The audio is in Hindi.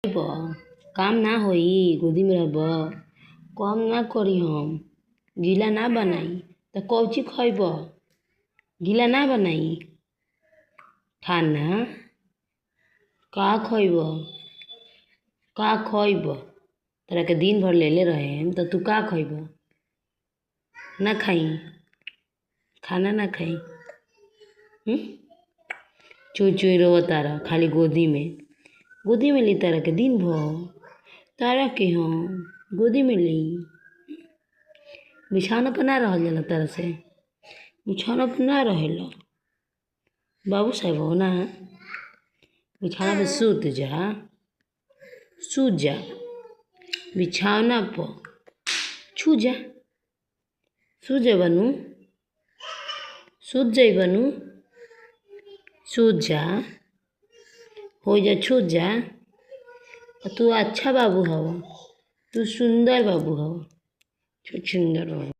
खइब काम ना होई गोदी में रहब काम ना करी हम गीला ना बनाई त कौची खइब गीला ना बनाई खाना का खइब तोरा के दिन भर लेले रहेम त तू का खइब ना खाई खाना ना खाई चुई चुई रोवतारा खाली गोदी में ली तारा के दिन भर तारा के हम गोदी में ली बिछौना पर ना रहल जाला तारा से बिछौना पर ना रहेला बाबू साहब हो ना बिछौना पे सूत जा बिछौना पर छू जा सूत जा बनू सूत जाई बनू सूत जा हो जा छूत जा तू अच्छा बाबू हव तू सुंदर बाबू हव सुंदर बाबू।